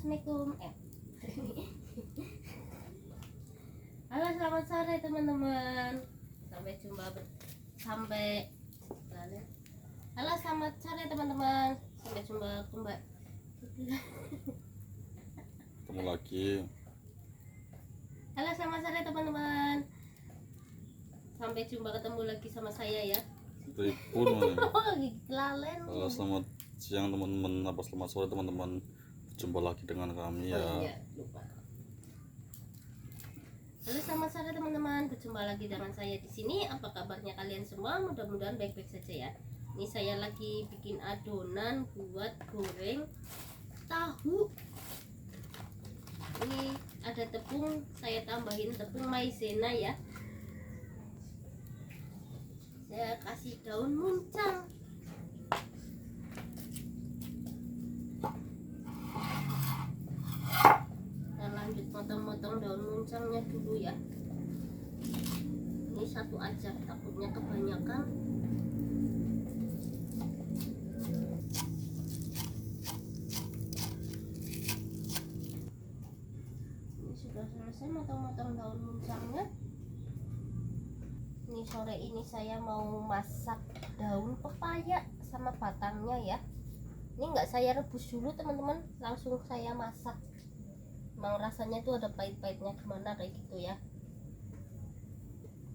Assalamualaikum. Halo, selamat sore teman-teman. Halo, selamat sore teman-teman. Sampai jumpa kembali. Ketemu lagi. Halo, selamat sore teman-teman. Sampai jumpa ketemu lagi sama saya ya. Ribut mana? Lalen. Halo, selamat siang teman-teman, apa selamat sore teman-teman. Jumpa lagi dengan kami ya. Oh, iya, lupa. Halo, selamat sore teman-teman. Berjumpa lagi dengan saya di sini. Apa kabarnya kalian semua? Mudah-mudahan baik-baik saja ya. Ini saya lagi bikin adonan buat goreng tahu. Ini ada tepung, saya tambahin tepung maizena ya. Saya kasih daun muncang. Kita lanjut potong-potong daun muncangnya dulu ya. Ini satu aja, takutnya kebanyakan. Ini sudah selesai motong-motong daun muncangnya. Ini sore ini saya mau masak daun pepaya sama batangnya ya. Ini enggak saya rebus dulu teman-teman, langsung saya masak. Emang rasanya tuh ada pahit-pahitnya gimana kayak gitu ya.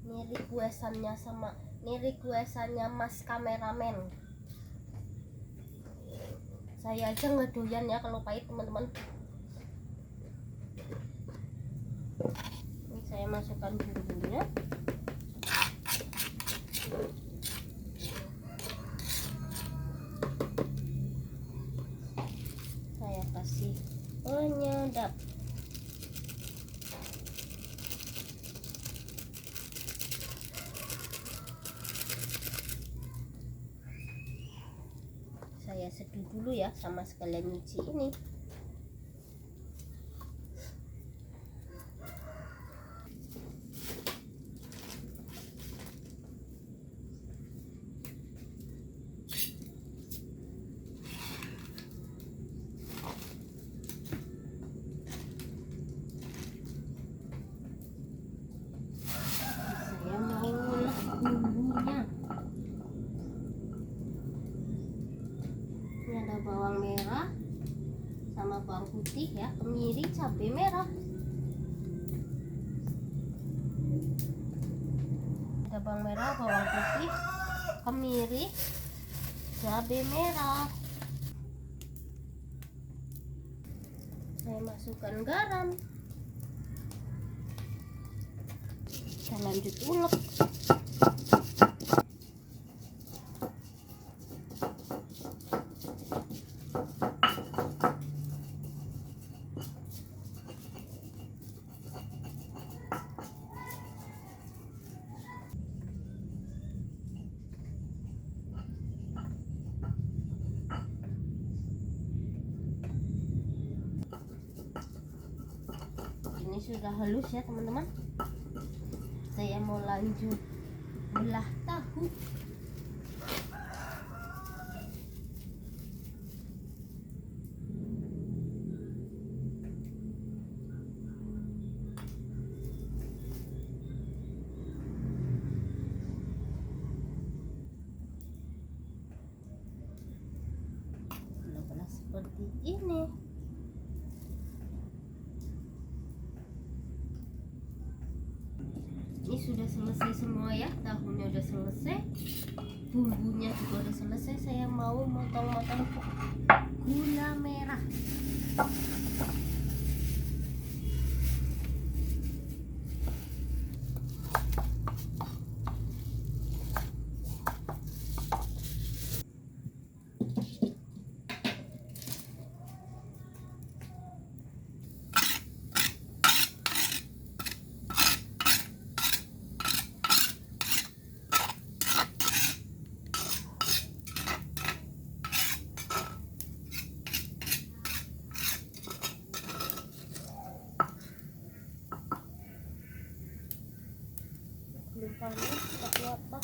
Ini requestannya Mas kameramen. Saya aja nggak doyan ya kalau pahit teman-teman. Ini saya masukkan bumbunya. Saya kasih penyedap. Saya seduh dulu ya sama sekalian nyuci ini. Saya mau ngolah bumbunya. Ini ada bawang merah sama bawang putih ya, kemiri, cabai merah. Ada bawang merah, bawang putih, kemiri, cabai merah. Saya masukkan garam. Kita lanjut ulek. Ini sudah halus ya teman-teman. Saya mau lanjut belah tahu. Belah-belah seperti ini. Ini sudah selesai semua ya, tahunya udah selesai, bumbunya juga udah selesai. Saya mau motong-motong gula merah. Lupanya seperti apa?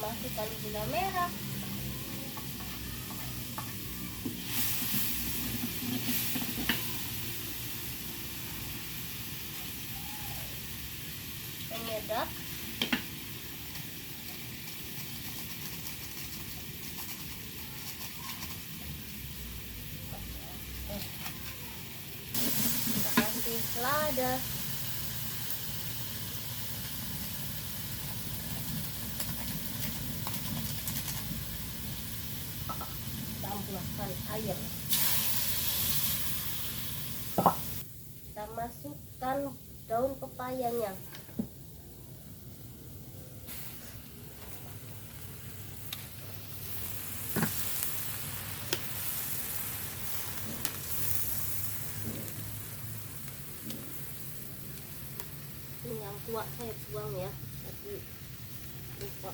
masukkan gula merah, penyedap, kita kasih lada, tambahkan air, kita masukkan daun pepayanya, ini yang tua saya buang ya, tadi lupa.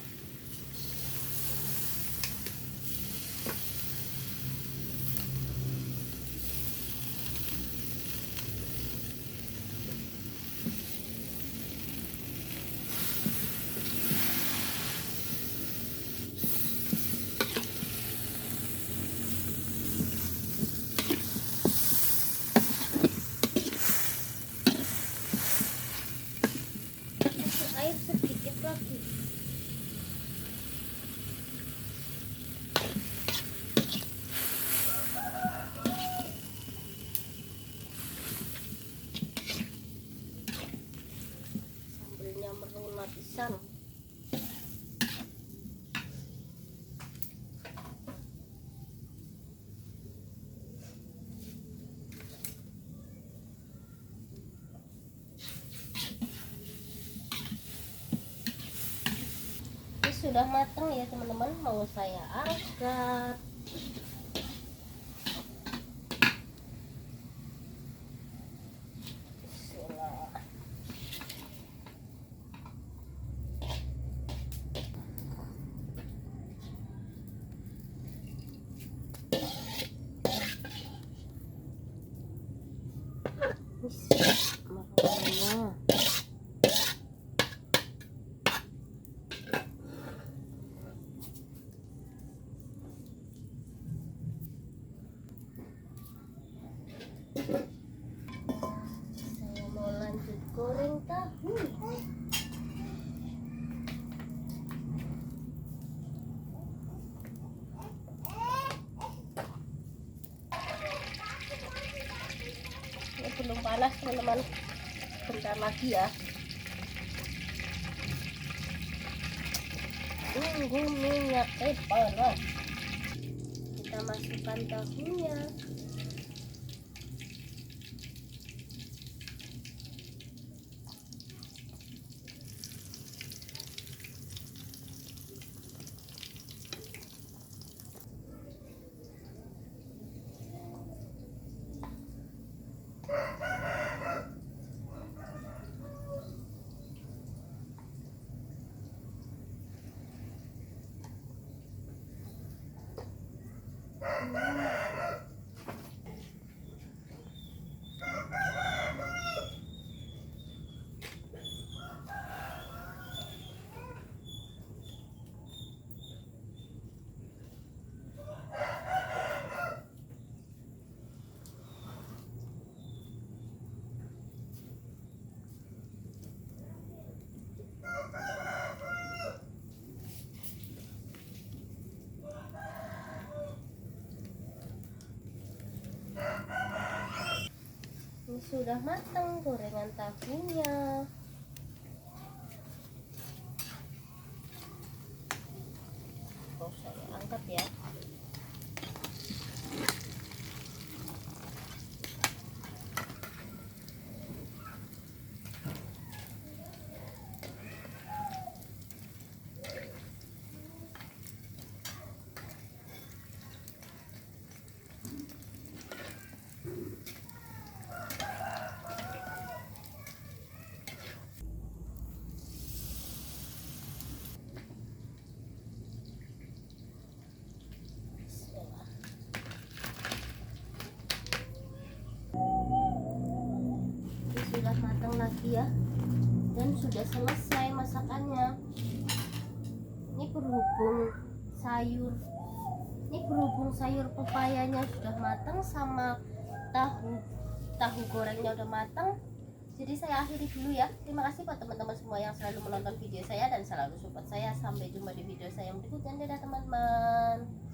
Kasih air sedikit lagi. Sambelnya merona pisan. Ini sudah matang ya teman-teman, mau saya angkat. Bismillah. Makanannya. Saya mau lanjut goreng tahu. Ini belum panas teman-teman, bentar lagi ya. Tunggu minyak panas. Kita masukkan tahunya. Ini sudah matang gorengan tahunya. Oh, saya angkat ya. Sudah matang lagi ya, dan sudah selesai masakannya. Ini berhubung sayur pepayanya sudah matang sama tahu tahu gorengnya udah matang, jadi saya akhiri dulu ya. Terima kasih buat teman-teman semua yang selalu menonton video saya dan selalu support saya. Sampai jumpa di video saya yang berikutnya. Dadah teman-teman.